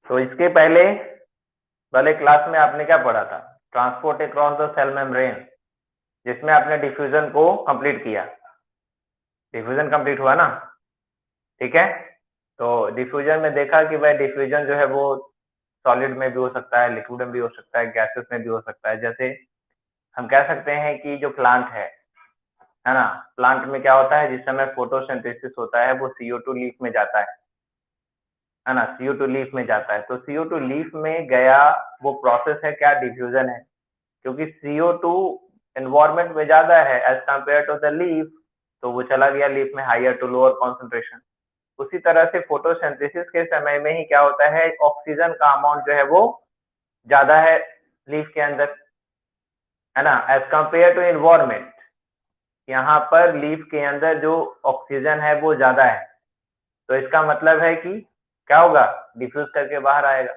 तो इसके पहले वाले क्लास में आपने क्या पढ़ा था? Transport across the cell membrane, जिसमें आपने डिफ्यूजन को कंप्लीट किया। डिफ्यूजन कंप्लीट हुआ ना? ठीक है। तो डिफ्यूजन में देखा कि भाई डिफ्यूजन जो है वो सॉलिड में भी हो सकता है, लिक्विड में भी हो सकता है, गैसेस में भी हो सकता है। जैसे हम कह सकते हैं कि जो प्लांट है ना, प्लांट में क्या होता है, जिस समय फोटोसिंथेसिस होता है वो CO2 लीफ में जाता है ना, CO2 लीफ में जाता है। तो CO2 लीफ में गया वो प्रोसेस है क्या? डिफ्यूजन है, क्योंकि CO2 एनवायरमेंट में ज्यादा है as compared to the leaf, तो वो चला गया लीफ में हायर टू लोअर कॉन्सेंट्रेशन। उसी तरह से फोटोसिंथेसिस के समय में ही क्या होता है, ऑक्सीजन का अमाउंट जो है वो ज्यादा है लीफ के अंदर, है ना, एज कंपेयर टू एनवायरमेंट। यहाँ पर लीफ के अंदर जो ऑक्सीजन है वो ज्यादा है, तो इसका मतलब है कि क्या होगा, डिफ्यूज करके बाहर आएगा।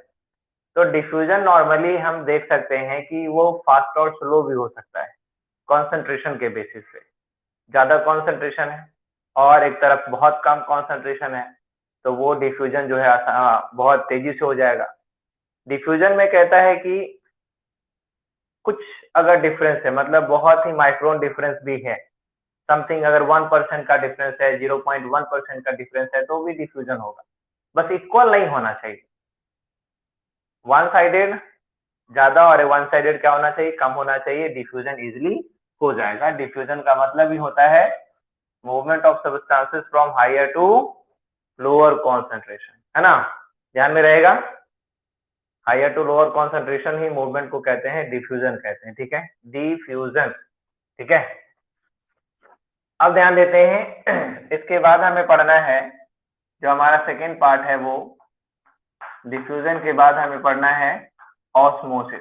तो डिफ्यूजन नॉर्मली हम देख सकते हैं कि वो फास्ट और स्लो भी हो सकता है, कॉन्सेंट्रेशन के बेसिस पे। ज्यादा कॉन्सेंट्रेशन है और एक तरफ बहुत कम कॉन्सेंट्रेशन है, तो वो डिफ्यूजन जो है बहुत तेजी से हो जाएगा। डिफ्यूजन में कहता है कि कुछ अगर डिफरेंस है, मतलब बहुत ही माइक्रोन डिफरेंस भी है, समथिंग अगर 1% का डिफरेंस है, 0.1% का डिफरेंस है, तो भी डिफ्यूजन होगा। बस इक्वल नहीं होना चाहिए, वन साइडेड ज्यादा और वन साइडेड क्या होना चाहिए, कम होना चाहिए। डिफ्यूजन इजिली हो जाएगा। डिफ्यूजन का मतलब ही होता है movement of substances from higher to lower concentration, है ना, ध्यान में रहेगा। हायर टू लोअर कॉन्सेंट्रेशन ही मूवमेंट को कहते हैं, डिफ्यूजन कहते हैं। ठीक है, डिफ्यूजन। ठीक है, अब ध्यान देते हैं इसके बाद हमें पढ़ना है जो हमारा सेकेंड पार्ट है, वो डिफ्यूजन के बाद हमें पढ़ना है ऑस्मोसिस।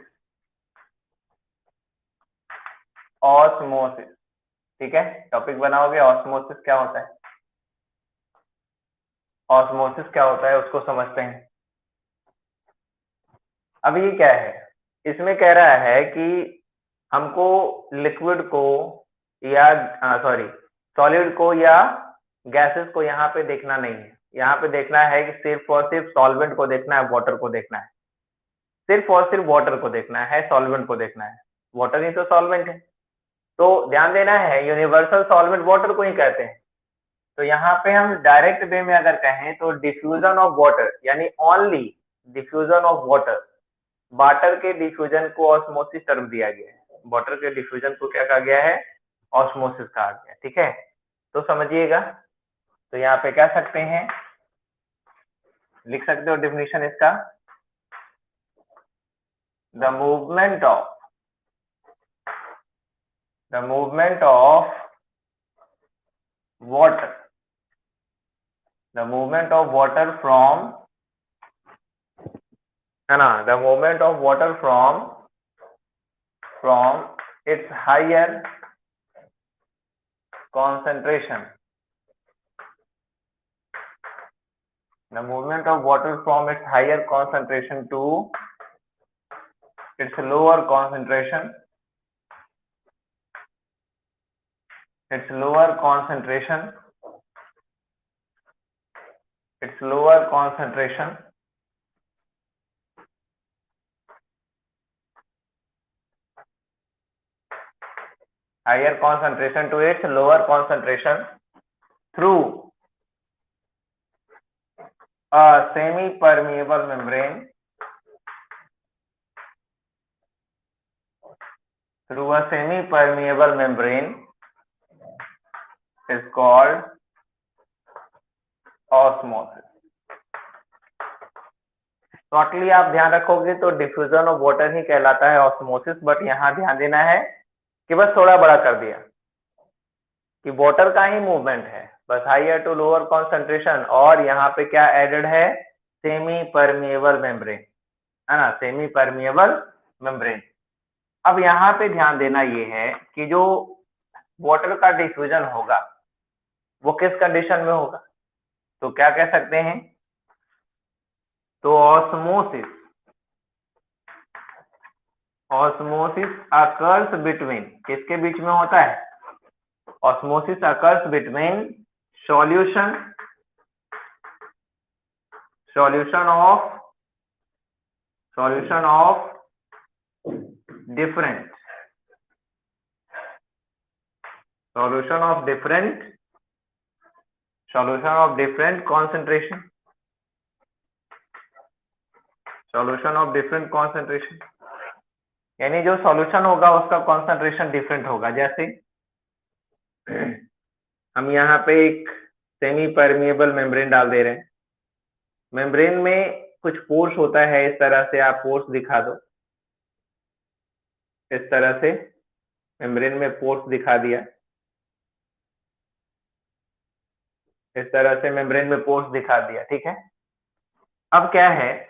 ऑस्मोसिस, ठीक है, टॉपिक बनाओगे ऑस्मोसिस क्या होता है। ऑस्मोसिस क्या होता है उसको समझते हैं। अब ये क्या है, इसमें कह रहा है कि हमको लिक्विड को या सॉरी सॉलिड को या गैसेस को यहाँ पे देखना नहीं है। यहाँ पे देखना है कि सिर्फ और सिर्फ सॉल्वेंट को देखना है, वाटर को देखना है। सिर्फ और सिर्फ वाटर को देखना है, सॉल्वेंट को देखना है। वाटर ही तो सॉल्वेंट है। तो ध्यान देना है, यूनिवर्सल सॉल्वेंट वाटर को ही कहते हैं। तो यहाँ पे हम डायरेक्ट वे में अगर कहें तो डिफ्यूजन ऑफ वाटर, यानी only diffusion of water, water के डिफ्यूजन को ऑस्मोसिस टर्म दिया गया है। वाटर के डिफ्यूजन को क्या कहा गया है, ऑस्मोसिस कहा गया है। ठीक है, तो समझिएगा। तो यहाँ पे कह सकते हैं, लिख सकते हो डिफिनेशन इसका, the movement of water, the movement of water from, है ना, the movement of water from its higher concentration, the movement of water from its higher concentration to its lower concentration, its lower concentration, its lower concentration higher concentration to its lower concentration through a semi-permeable membrane, through a semi-permeable membrane is called osmosis. Totally आप ध्यान रखोगे तो diffusion of water ही कहलाता है osmosis, but यहाँ ध्यान देना है कि बस थोड़ा बड़ा कर दिया कि वाटर का ही मूवमेंट है, बस हायर टू लोअर कॉन्सेंट्रेशन, और यहाँ पे क्या एडेड है, सेमी परमिएबल मेम्ब्रेन, है ना, सेमी परमिएबल मेम्ब्रेन। अब यहाँ पे ध्यान देना ये है कि जो वाटर का डिफ्यूजन होगा वो किस कंडीशन में होगा, तो क्या कह सकते हैं, तो ऑस्मोसिस अकर्स बिटवीन, किसके बीच में होता है, osmosis occurs between solution of solution of different concentration, यानी जो सॉल्यूशन होगा उसका कॉन्सेंट्रेशन डिफरेंट होगा। जैसे हम यहाँ पे एक सेमी परमिएबल मेम्ब्रेन डाल दे रहे हैं, मेम्ब्रेन में कुछ पोर्स होता है, इस तरह से आप पोर्स दिखा दो, इस तरह से मेम्ब्रेन में पोर्स दिखा दिया, इस तरह से मेम्ब्रेन में पोर्स दिखा दिया, ठीक है। अब क्या है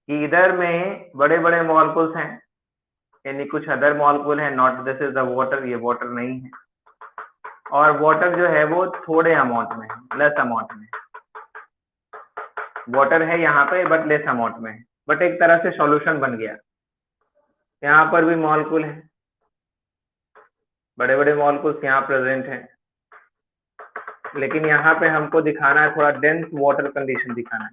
कि इधर में बड़े बड़े मॉलिक्यूल्स हैं, यानी कुछ अदर मॉलिक्यूल है, not this is the water, ये वाटर नहीं है, और वाटर जो है वो थोड़े अमाउंट में है, लेस अमाउंट में। वाटर है यहाँ पे बट लेस अमाउंट में है, बट एक तरह से सॉल्यूशन बन गया। यहाँ पर भी मॉलिक्यूल है, बड़े बड़े मॉलिक्यूल्स यहाँ प्रेजेंट हैं, लेकिन यहाँ पे हमको दिखाना है थोड़ा डेंस वाटर कंडीशन दिखाना है।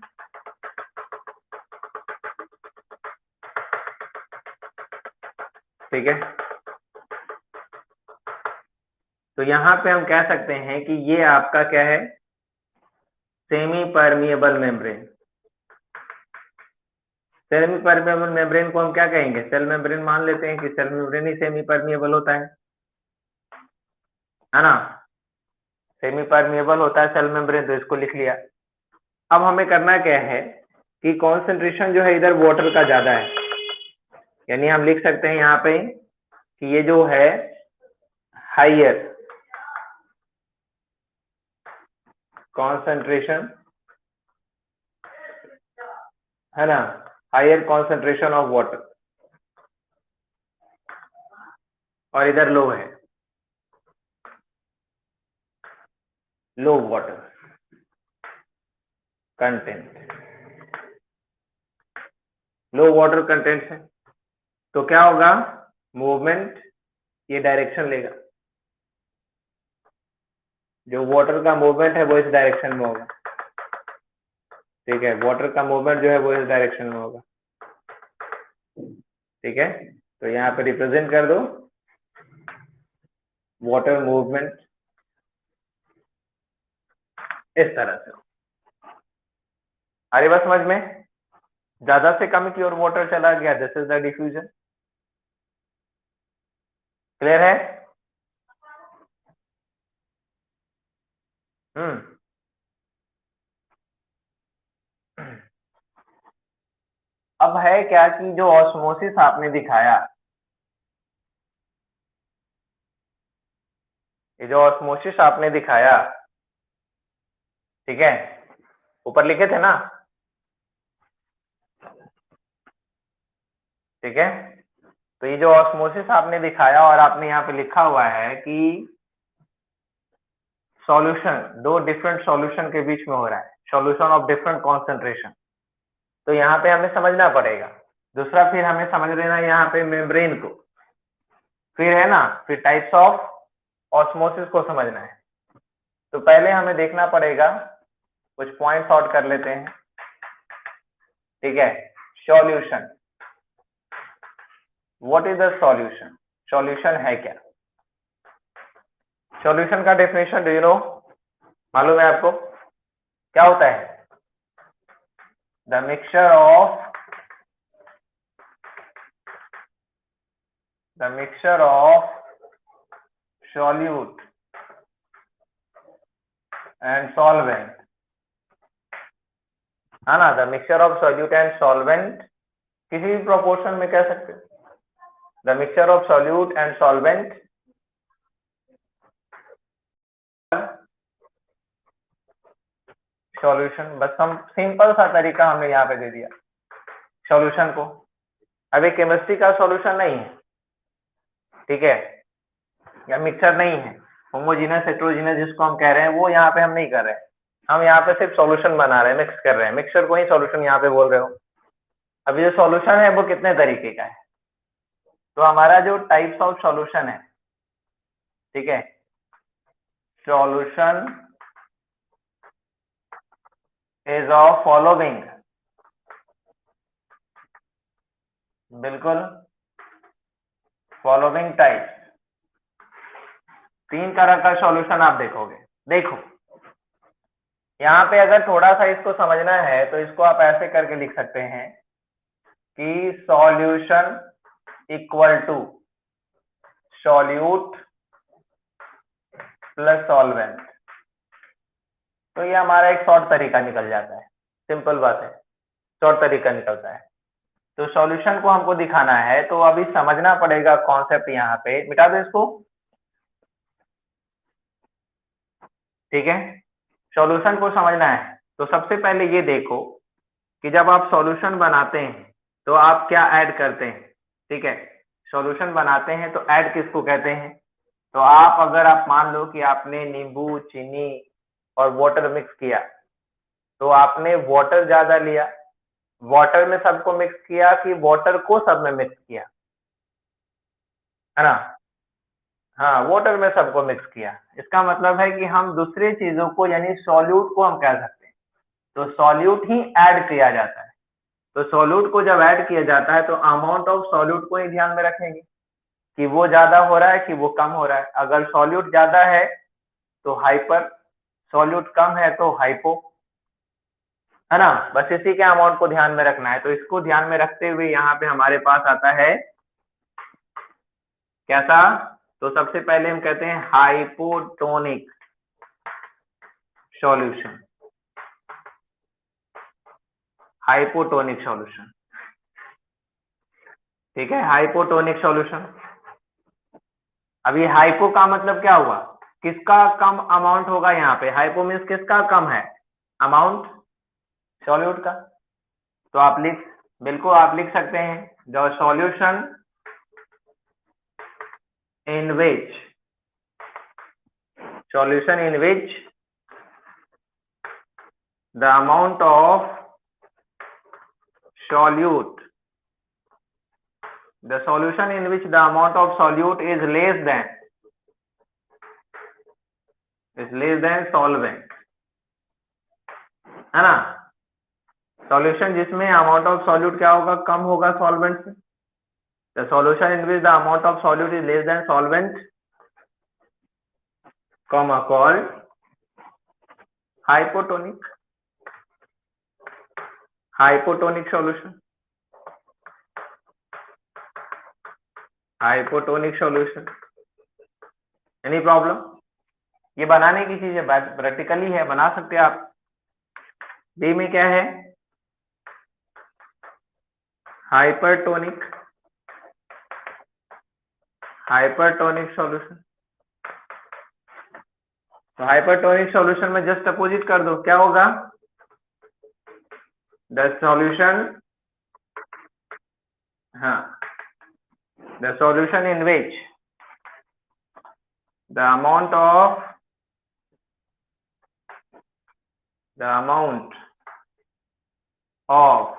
ठीक है, तो यहाँ पे हम कह सकते हैं कि ये आपका क्या है, semi permeable membrane. Semi permeable membrane को हम क्या कहेंगे, सेल मेम्ब्रेन मान लेते हैं कि सेल मेम्ब्रेन ही सेमी परमिएबल होता है ना। सेमी परमिएबल होता है सेल मेम्ब्रेन, तो इसको लिख लिया। अब हमें करना क्या है कि कॉन्सेंट्रेशन जो है इधर वाटर का ज्यादा है, यानी हम लिख सकते हैं यहाँ पे कि ये जो है हायर कॉन्सेंट्रेशन है ना, हायर कॉन्सेंट्रेशन ऑफ वाटर, और इधर लो है, लो वाटर कंटेंट, लो वाटर कंटेंट है। तो क्या होगा, मूवमेंट ये डायरेक्शन लेगा, जो वाटर का मूवमेंट है वो इस डायरेक्शन में होगा। ठीक है, वाटर का मूवमेंट जो है वो इस डायरेक्शन में होगा। ठीक है, तो यहाँ पे रिप्रेजेंट कर दो वाटर मूवमेंट इस तरह से। अरे बस समझ में, ज्यादा से कम की ओर वाटर चला गया, this is the diffusion. Clear है? अब है क्या कि जो ऑस्मोसिस आपने दिखाया, ये जो ऑस्मोसिस आपने दिखाया, ठीक है, ऊपर लिखे थे ना, ठीक है, तो ये जो ऑस्मोसिस आपने दिखाया और आपने यहाँ पे लिखा हुआ है कि सॉल्यूशन दो डिफरेंट सॉल्यूशन के बीच में हो रहा है, सॉल्यूशन ऑफ डिफरेंट कॉन्सेंट्रेशन, तो यहाँ पे हमें समझना पड़ेगा। दूसरा फिर हमें समझ लेना यहाँ पे मेम्ब्रेन को, फिर है ना, फिर टाइप्स ऑफ ऑस्मोसिस को समझना है। तो पहले हमें देखना पड़ेगा, कुछ पॉइंट्स आउट कर लेते हैं। ठीक है, solution, what is the solution, solution है क्या? सॉल्यूशन का डेफिनेशन डू यू नो, मालूम है आपको क्या होता है? The mixture of solute and solvent, है ना, the mixture of solute and solvent, किसी भी प्रोपोर्शन में कह सकते हैं, the mixture of solute and solvent solution. बस हम सिंपल सा तरीका हमने यहाँ पे दे दिया सॉल्यूशन को। अभी केमिस्ट्री का सॉल्यूशन नहीं है, ठीक है, या मिक्सचर नहीं है, होमोजीनस हेट्रोजीनस जिसको हम कह रहे हैं, वो यहाँ पे हम नहीं कर रहे हैं, हम यहाँ पे सिर्फ सॉल्यूशन बना रहे हैं, मिक्स कर रहे हैं, मिक्सचर को ही सॉल्यूशन यहाँ पे बोल रहे हो। अभी जो सॉल्यूशन है वो कितने तरीके का है, तो हमारा जो टाइप्स ऑफ सॉल्यूशन है, ठीक है, सॉल्यूशन is of following बिल्कुल फॉलोइंग टाइप, 3 तरह का सॉल्यूशन आप देखोगे। देखो यहाँ पे अगर थोड़ा सा इसको समझना है तो इसको आप ऐसे करके लिख सकते हैं कि solution equal to solute plus solvent. तो ये हमारा एक शॉर्ट तरीका निकल जाता है, सिंपल बात है, शॉर्ट तरीका निकलता है। तो सॉल्यूशन को हमको दिखाना है तो अभी समझना पड़ेगा कॉन्सेप्ट, यहाँ पे मिटा दो इसको, ठीक है। सॉल्यूशन को समझना है तो सबसे पहले ये देखो कि जब आप सॉल्यूशन बनाते हैं तो आप क्या ऐड करते हैं, ठीक है। सॉल्यूशन बनाते हैं तो ऐड किसको कहते हैं, तो आप अगर आप मान लो कि आपने नींबू, चीनी और वाटर मिक्स किया, तो आपने वाटर ज्यादा लिया, वाटर में सबको मिक्स किया कि वाटर को सब में मिक्स किया, है ना। हाँ, वाटर में सबको मिक्स किया, इसका मतलब है कि हम दूसरी चीजों को यानी सॉल्यूट को हम कह सकते हैं, तो सॉल्यूट ही ऐड किया जाता है। तो सॉल्यूट को जब ऐड किया जाता है तो अमाउंट ऑफ सॉल्यूट को ही ध्यान में रखेंगे कि वो ज्यादा हो रहा है कि वो कम हो रहा है। अगर सॉल्यूट ज्यादा है तो हाइपर, सॉल्यूट कम है तो हाइपो, है ना। बस इसी के अमाउंट को ध्यान में रखना है। तो इसको ध्यान में रखते हुए यहाँ पे हमारे पास आता है कैसा, तो सबसे पहले हम कहते हैं हाइपोटोनिक सॉल्यूशन, हाइपोटोनिक सॉल्यूशन, ठीक है, हाइपोटोनिक सॉल्यूशन। अब ये हाइपो का मतलब क्या हुआ, किसका कम अमाउंट होगा यहाँ पे, हाइपो मीन्स किसका कम है अमाउंट, सॉल्यूट का। तो आप लिख, बिल्कुल आप लिख सकते हैं the solution in which, solution in which the amount of solute, the solution in which the amount of solute is less than solvent, है ना। सॉल्यूशन जिसमें अमाउंट ऑफ सॉल्यूट क्या होगा, कम होगा सॉल्वेंट से। The solution in which the amount of solute is less than solvent, comma called hypotonic, hypotonic solution, hypotonic solution. Any problem, ये बनाने की चीज है, प्रैक्टिकली है, बना सकते हैं आप। बी में क्या है, हाइपरटोनिक, हाइपरटोनिक सॉल्यूशन। तो हाइपरटोनिक सॉल्यूशन में जस्ट अपोजिट कर दो, क्या होगा, द सॉल्यूशन, हाँ, the solution in which the amount of, the amount of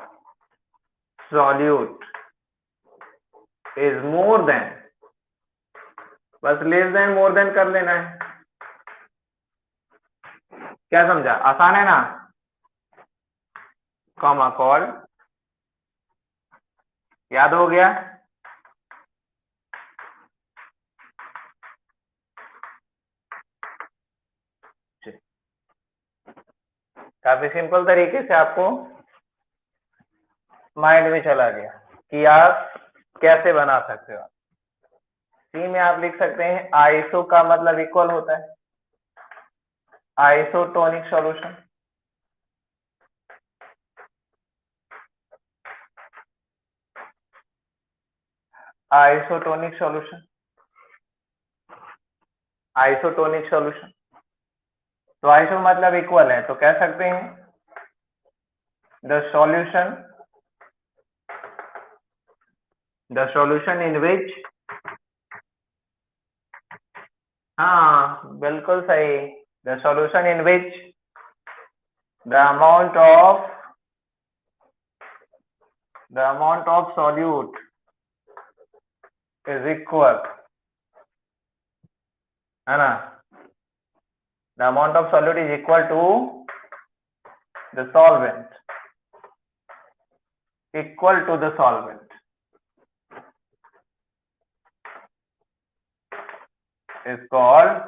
solute is more than, बस लेस देन मोर देन कर लेना है, क्या समझा, आसान है ना, कॉमा कॉल, याद हो गया। काफी सिंपल तरीके से आपको माइंड में चला गया कि आप कैसे बना सकते हो। सी में आप लिख सकते हैं आइसो का मतलब इक्वल होता है, isotonic solution, isotonic solution, isotonic solution. तो आइसो मतलब इक्वल है, तो कह सकते हैं the solution, the solution in which, हाँ बिल्कुल सही, the solution in which the amount of solute is equal, है ना, the amount of solute is equal to the solvent, equal to the solvent, is called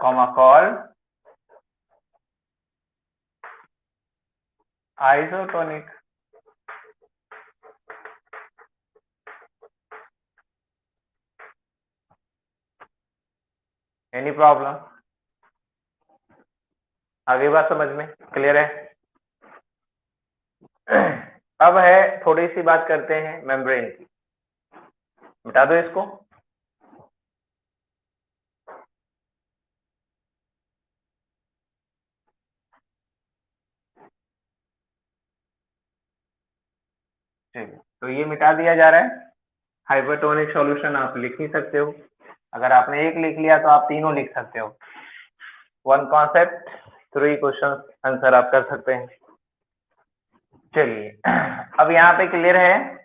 isotonic. Any problem? आगे बात समझ में clear है? अब है थोड़ी सी बात करते हैं मेम्ब्रेन की। मिटा दो इसको। ठीक है, तो ये मिटा दिया जा रहा है। हाइपरटोनिक सॉल्यूशन आप लिख ही सकते हो। अगर आपने एक लिख लिया तो आप तीनों लिख सकते हो। वन कॉन्सेप्ट 3 क्वेश्चन आंसर आप कर सकते हैं। चलिए, अब यहाँ पे क्लियर है?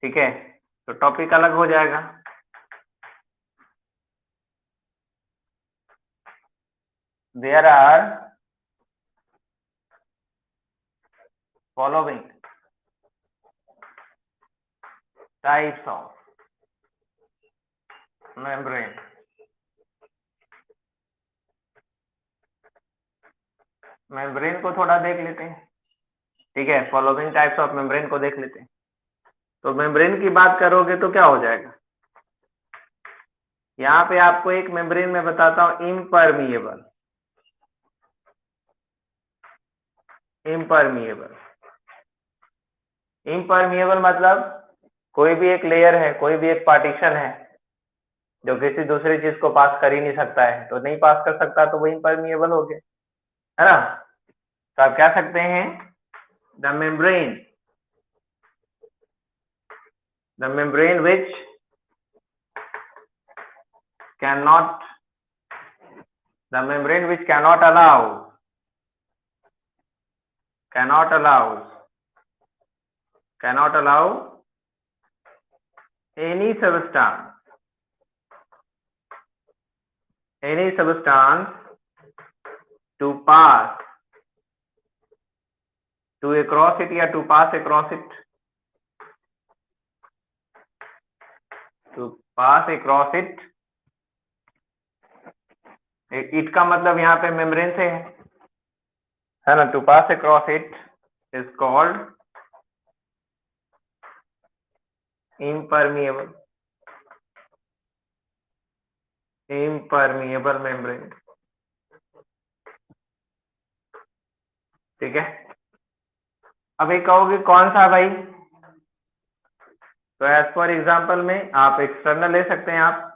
ठीक है, तो टॉपिक अलग हो जाएगा। There are following types of membrane. Membrane को थोड़ा देख लेते हैं। ठीक है, फॉलोइंग टाइप्स ऑफ मेम्ब्रेन को देख लेते हैं। तो मेम्ब्रेन की बात करोगे तो क्या हो जाएगा? यहाँ पे आपको एक मेम्ब्रेन में बताता हूं, इम्परमिएबल। इम्परमिएबल इम्परमिएबल मतलब कोई भी एक लेयर है, कोई भी एक पार्टीशन है जो किसी दूसरी चीज को पास कर ही नहीं सकता है, तो नहीं पास कर सकता तो वो इम्परमिएबल हो गया, है ना? तो आप कह सकते हैं the membrane which cannot the membrane which cannot allow any substance to pass across it या to pass across it, it का मतलब यहाँ पे मेम्ब्रेन से है ना? To pass across it is called impermeable membrane। ठीक है, अब एक कहोगे कौन सा भाई? तो एज फॉर एग्जाम्पल में आप एक्सटर्नल ले सकते हैं, आप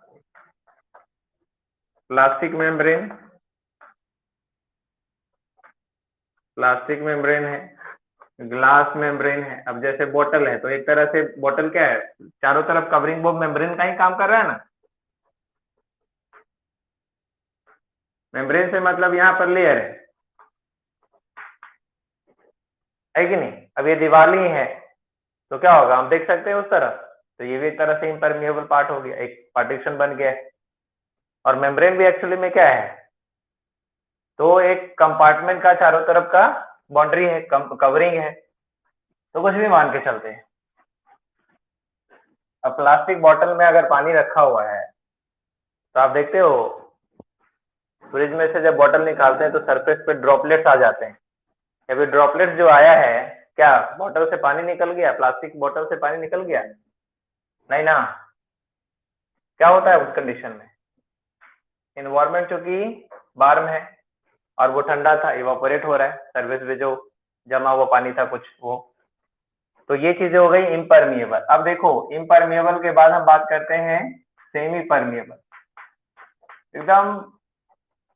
प्लास्टिक मेम्ब्रेन है, ग्लास मेम्ब्रेन है। अब जैसे बोतल है, तो एक तरह से बोतल क्या है, चारों तरफ कवरिंग वो मेम्ब्रेन का ही काम कर रहा है ना। मेम्ब्रेन से मतलब यहाँ पर लेयर है कि नहीं? अब ये दीवार ही है तो क्या होगा, हम देख सकते हैं उस तरफ, तो ये भी एक तरह से इम्परमिएबल पार्ट हो गया, एक पार्टीशन बन गया है। और मेम्ब्रेन भी एक्चुअली में क्या है, तो एक कंपार्टमेंट का चारों तरफ का बाउंड्री है, कवरिंग है, तो कुछ भी मान के चलते हैं। अब प्लास्टिक बॉटल में अगर पानी रखा हुआ है तो आप देखते हो फ्रिज में से जब बॉटल निकालते हैं तो सरफेस पे ड्रॉपलेट्स आ जाते हैं। अभी ड्रॉपलेट्स जो आया है, क्या बॉटल से पानी निकल गया, प्लास्टिक बॉटल से पानी निकल गया? नहीं ना। क्या होता है उस कंडीशन में? इन्वायरमेंट चूंकि वार्म है और वो ठंडा था, इवापोरेट हो रहा है, सरफेस पे जो जमा हुआ पानी था कुछ वो, तो ये चीजें हो गई इम्परमिएबल। अब देखो, इम्परमिएबल के बाद हम बात करते हैं सेमी परमिएबल। एकदम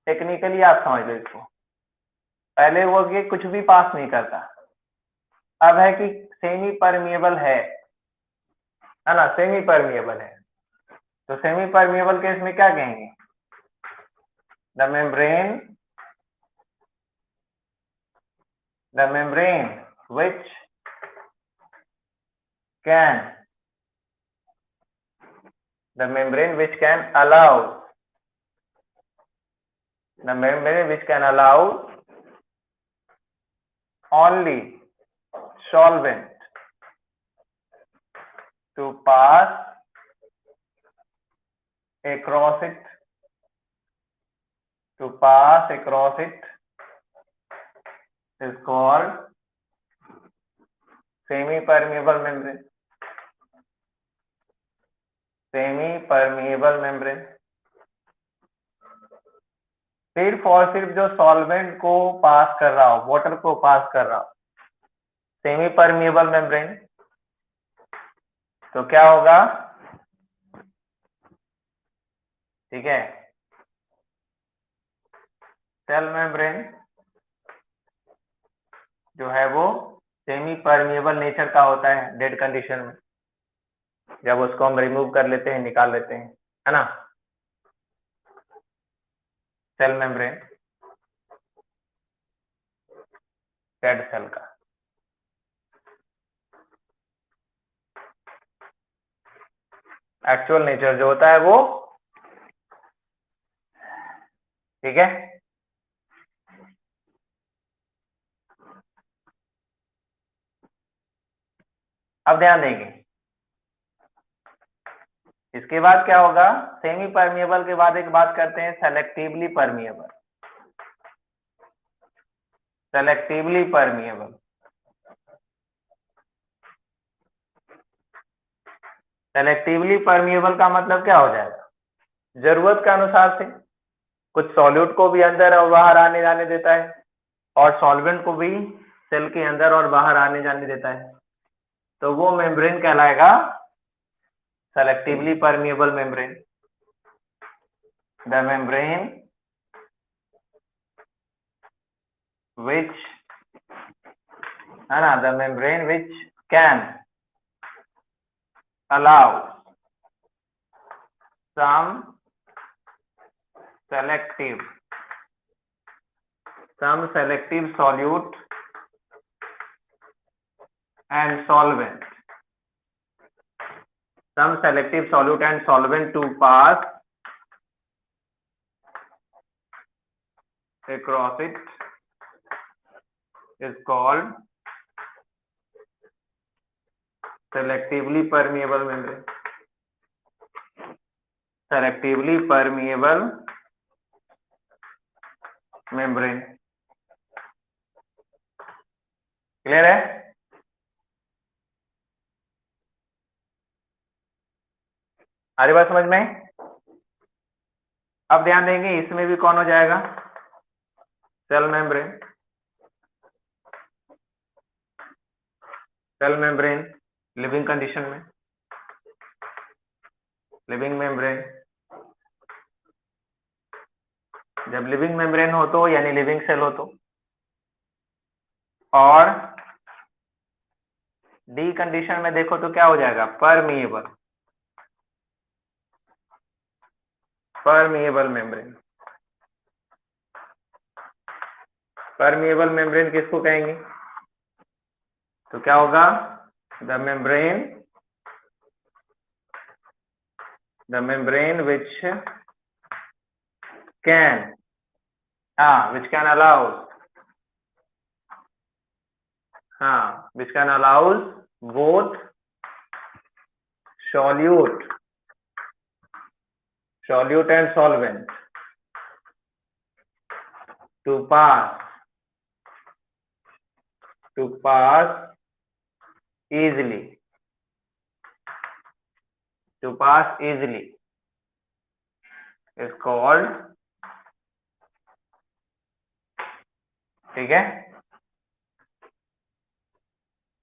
टेक्निकली आप समझ लो इसको। पहले वो कि कुछ भी पास नहीं करता, अब है कि सेमी परमिएबल है ना? सेमी परमिएबल है, तो सेमी परमिएबल केस में क्या कहेंगे? The membrane which can the membrane which can allow only solvent to pass across it, to pass across it is called semi-permeable membrane. Semi-permeable membrane. सिर्फ और सिर्फ जो सॉल्वेंट को पास कर रहा हो, वाटर को पास कर रहा हो, सेमी परमिएबल मेम्ब्रेन, तो क्या होगा? ठीक है, सेल मेम्ब्रेन जो है वो सेमी परमिएबल नेचर का होता है डेड कंडीशन में, जब उसको हम रिमूव कर लेते हैं, निकाल लेते हैं, है ना। सेल मेम्ब्रेन डेड सेल का एक्चुअल नेचर जो होता है वो, ठीक है। अब ध्यान देंगे, इसके बाद क्या होगा? सेमी परमिएबल के बाद एक बात करते हैं, selectively permeable. Selectively permeable, selectively permeable का मतलब क्या हो जाएगा? जरूरत के अनुसार से कुछ सॉल्यूट को भी अंदर और बाहर आने जाने देता है, और सॉल्वेंट को भी सेल के अंदर और बाहर आने जाने देता है, तो वो मेम्ब्रेन कहलाएगा selectively permeable membrane. The membrane which, the membrane which can allow some selective solute and solvent, some selective solute and solvent to pass across it is called selectively permeable membrane. Selectively permeable membrane. Clear है? आ रही बात समझ में? अब ध्यान देंगे, इसमें भी कौन हो जाएगा? Cell membrane. Cell membrane living condition में, लिविंग मेम्ब्रेन, जब लिविंग मेम्ब्रेन हो तो यानी लिविंग सेल हो तो, और डी कंडीशन में देखो तो क्या हो जाएगा? Permeable, permeable membrane. Permeable membrane किसको कहेंगे? तो क्या होगा? The membrane which can allow, which can allows both solute and solvent to pass easily, is called, ठीक है,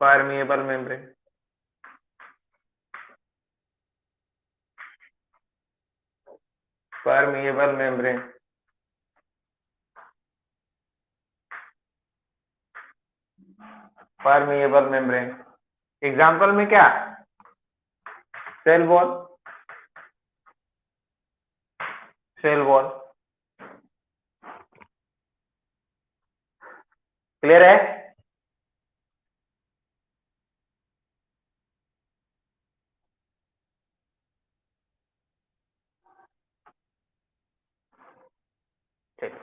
permeable membrane. Permeable membrane, permeable membrane. Example में क्या? Cell wall, cell wall. Clear है? ठीक,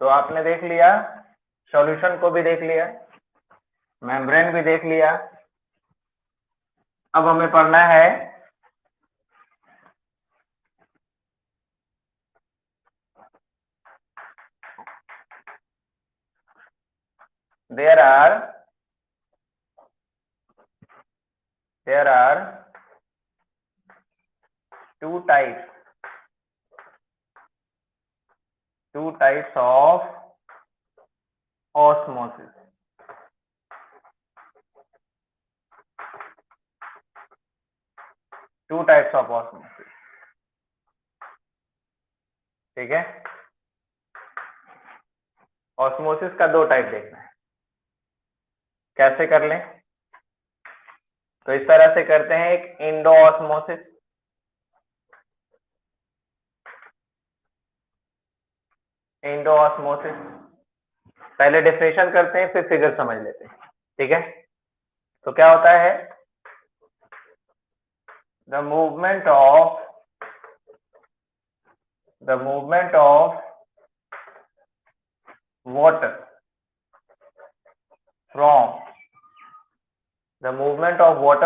तो आपने देख लिया, सॉल्यूशन को भी देख लिया, मेम्ब्रेन भी देख लिया। अब हमें पढ़ना है there are two types of osmosis. Two types of osmosis, ठीक है। ऑस्मोसिस का दो टाइप देखना है, कैसे कर लें? तो इस तरह से करते हैं, एक इंडो ऑस्मोसिस, इंडो ऑस्मोसिस। पहले डेफिनेशन करते हैं, फिर फिगर समझ लेते हैं, ठीक है। तो क्या होता है? The movement of water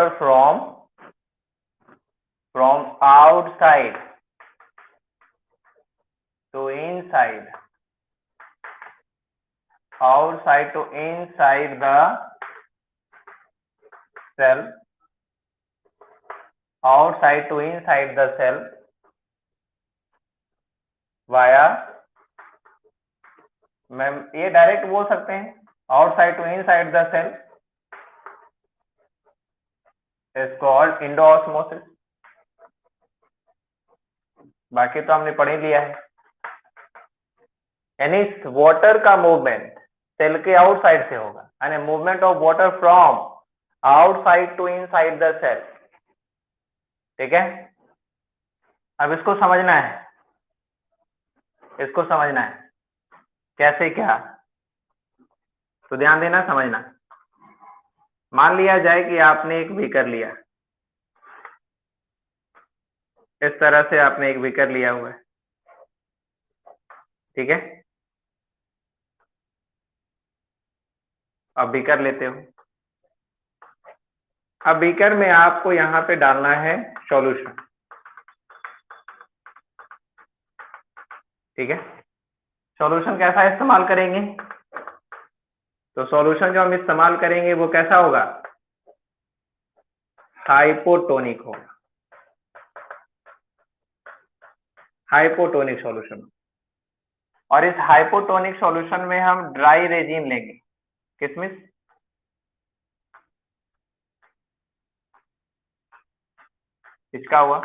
from outside to inside the cell, via, ma'am ये डायरेक्ट बोल सकते हैं, outside to inside the cell is called endo osmosis. बाकी तो हमने पढ़ ही लिया है। यानी वाटर का मूवमेंट सेल के आउटसाइड से होगा, यानी movement of water from outside to inside the cell, ठीक है। अब इसको समझना है, कैसे क्या, तो ध्यान देना, समझना। मान लिया जाए कि आपने एक बीकर लिया, इस तरह से आपने एक बीकर लिया हुआ है, ठीक है। अब बीकर लेते हो, अब बीकर में आपको यहाँ पे डालना है सॉल्यूशन, ठीक है। सॉल्यूशन कैसा इस्तेमाल करेंगे? तो सॉल्यूशन जो हम इस्तेमाल करेंगे वो कैसा होगा? हाइपोटोनिक होगा, हाइपोटोनिक सॉल्यूशन। और इस हाइपोटोनिक सॉल्यूशन में हम ड्राई रेजिन लेंगे। किसमें? इसका हुआ,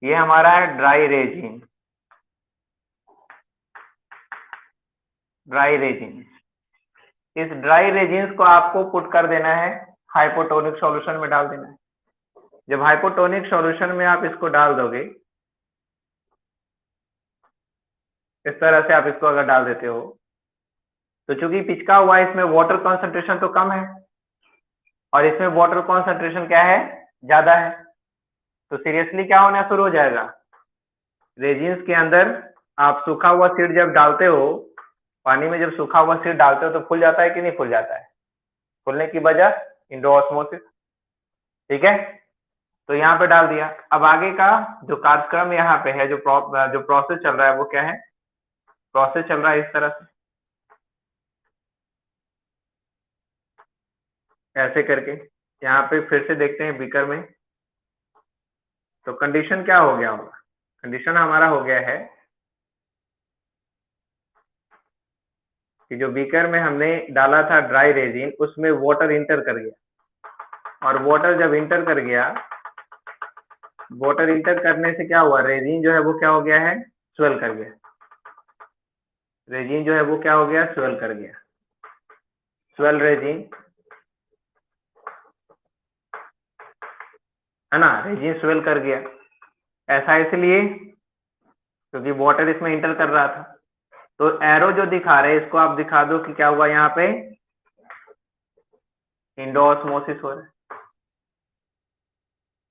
ये हमारा है ड्राई रेजिन, इस ड्राई रेजिन को आपको पुट कर देना है, हाइपोटोनिक सॉल्यूशन में डाल देना है। जब हाइपोटोनिक सॉल्यूशन में आप इसको डाल दोगे, इस तरह से आप इसको अगर डाल देते हो, तो चूंकि पिचका हुआ है, इसमें वाटर कॉन्सेंट्रेशन तो कम है और इसमें वाटर कॉन्सेंट्रेशन क्या है? ज्यादा है। तो सीरियसली क्या होना शुरू हो जाएगा? रेजिन्स के अंदर आप सूखा हुआ सीड जब डालते हो, पानी में जब सूखा हुआ सीड डालते हो तो फूल जाता है कि नहीं फूल जाता है? फूलने की वजह इंडो ऑस्मोसिस, ठीक है। तो यहाँ पे डाल दिया। अब आगे का जो कार्यक्रम यहाँ पे है, जो प्रोसेस चल रहा है, वो क्या है? प्रोसेस चल रहा है इस तरह से, ऐसे करके। यहाँ पे फिर से देखते हैं बीकर में, तो कंडीशन क्या हो गया होगा? कंडीशन हमारा हो गया है कि जो बीकर में हमने डाला था ड्राई रेजिन, उसमें वाटर इंटर कर गया, और वाटर जब इंटर कर गया, वाटर इंटर करने से क्या हुआ? रेजिन जो है वो क्या हो गया है? स्वेल कर गया। रेजिन जो है वो क्या हो गया? स्वेल कर गया। स्वेल रेजिन, है ना, रेजिन स्वेल कर गया। ऐसा इसलिए क्योंकि वाटर इसमें इंटर कर रहा था। तो एरो जो दिखा रहे हैं, इसको आप दिखा दो कि क्या हुआ यहाँ पे? इंडो ऑस्मोसिस हो रहा है,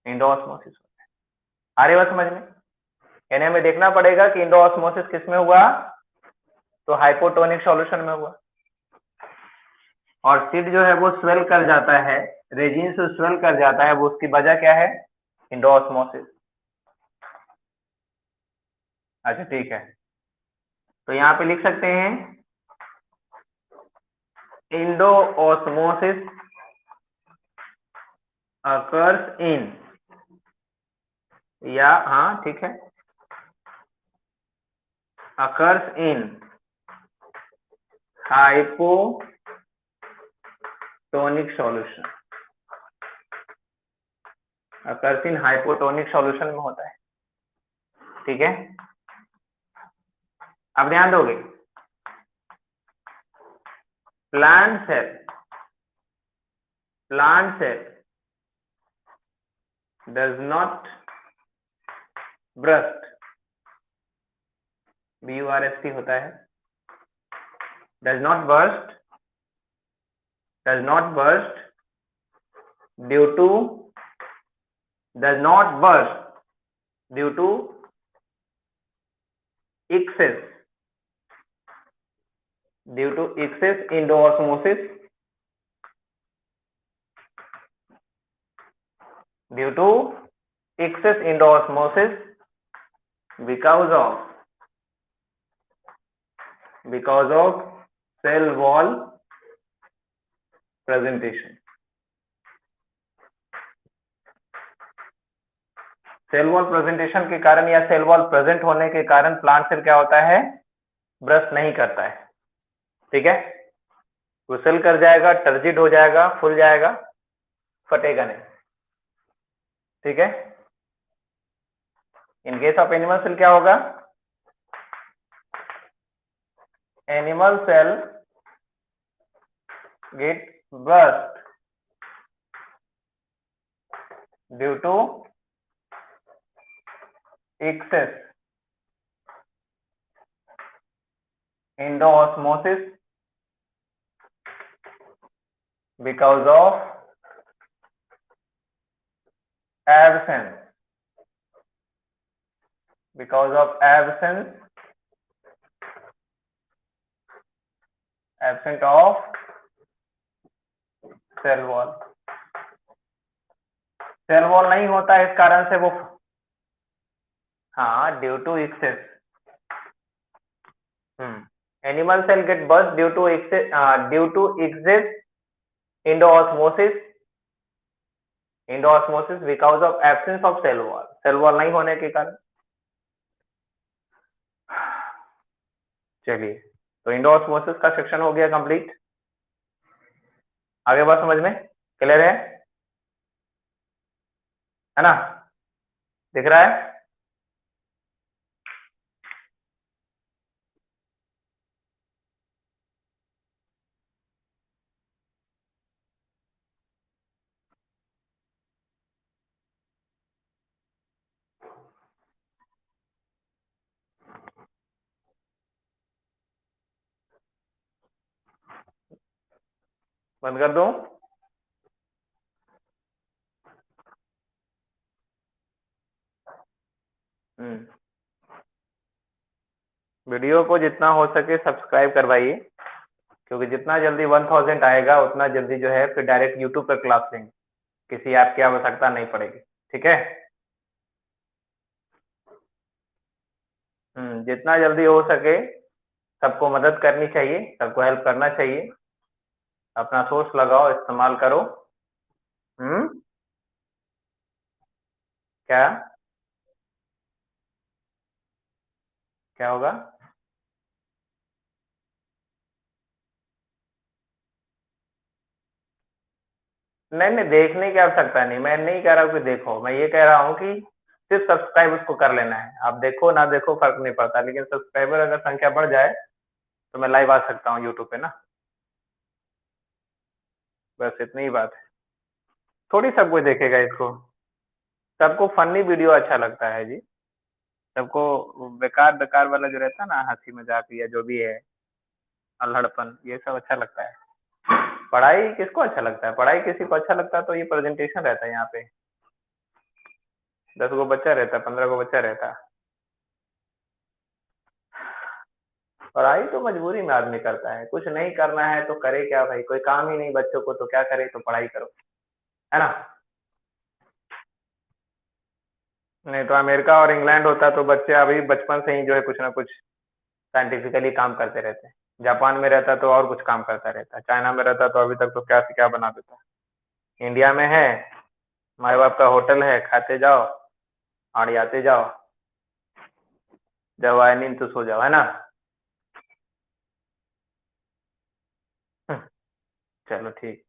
इंडो ऑस्मोसिस हो रहा है। आ रही बात समझ में? यानी हमें देखना पड़ेगा कि इंडो ऑस्मोसिस किस में हुआ? तो हाइपोटोनिक सॉल्यूशन में हुआ। और सीड जो है वो स्वेल कर जाता है, रेजिन से स्वेल कर जाता है, वो उसकी वजह क्या है? Indo osmosis. अच्छा ठीक है, तो यहाँ पे लिख सकते हैं इंडो ऑस्मोसिस अकर्स इन, या हाँ ठीक है, occurs in hypotonic solution, occurs in hypotonic solution में होता है। ठीक है, अब ध्यान दोगे, plant cell does not burst, BURST होता है, does not burst due to excess endoosmosis, because of cell wall presentation. Cell wall presentation के कारण या सेल वॉल प्रेजेंट होने के कारण प्लांट सेल क्या होता है, ब्रस्ट नहीं करता है। ठीक है, घुसल कर जाएगा, टर्जिड हो जाएगा, फूल जाएगा, फटेगा नहीं। ठीक है, in case of animal cell क्या होगा, animal cell get burst due to excess endoosmosis because of absence of cell wall. Cell wall नहीं होता है, इस कारण से वो, हाँ, due to excess, animal cell get burst due to excess endoosmosis because of absence of cell wall, cell wall नहीं होने के कारण। चलिए, तो इंडोऑस्मोसिस का सेक्शन हो गया कंप्लीट। आगे बात समझ में क्लियर है ना, दिख रहा है? बंद कर दूं? वीडियो को जितना हो सके सब्सक्राइब करवाइए, क्योंकि जितना जल्दी 1000 आएगा उतना जल्दी जो है फिर डायरेक्ट यूट्यूब पर क्लास लेंगे, किसी ऐप की आवश्यकता नहीं पड़ेगी। ठीक है, जितना जल्दी हो सके सबको मदद करनी चाहिए, सबको हेल्प करना चाहिए, अपना सोर्स लगाओ, इस्तेमाल करो। क्या क्या होगा? नहीं नहीं, देखने की आवश्यकता नहीं, मैं नहीं कह रहा हूँ कि देखो, मैं ये कह रहा हूँ कि सिर्फ सब्सक्राइब उसको कर लेना है। आप देखो ना देखो फर्क नहीं पड़ता, लेकिन सब्सक्राइबर अगर संख्या बढ़ जाए तो मैं लाइव आ सकता हूँ यूट्यूब पे ना, बस इतनी ही बात है। थोड़ी सब कोई देखेगा इसको, सबको फनी वीडियो अच्छा लगता है जी, सबको बेकार बेकार वाला जो रहता है ना, हंसी मजाक या जो भी है, अल्हड़पन, ये सब अच्छा लगता है। पढ़ाई किसको अच्छा लगता है? पढ़ाई किसी को अच्छा लगता है तो ये प्रेजेंटेशन रहता है, यहाँ पे 10 गो बच्चा रहता है, 15 गो बच्चा रहता है। पढ़ाई तो मजबूरी में आदमी करता है, कुछ नहीं करना है तो करे क्या भाई, कोई काम ही नहीं बच्चों को, तो क्या करे, तो पढ़ाई करो, है ना। नहीं तो अमेरिका और इंग्लैंड होता तो बच्चे अभी बचपन से ही जो है कुछ ना कुछ साइंटिफिकली काम करते रहते हैं। जापान में रहता तो और कुछ काम करता रहता, चाइना में रहता तो अभी तक तो क्या से क्या बना देता। इंडिया में है, माँ बाप का होटल है, खाते जाओ और आते जाओ, जब आए नींद तो सो जाओ, है ना। चलो ठीक।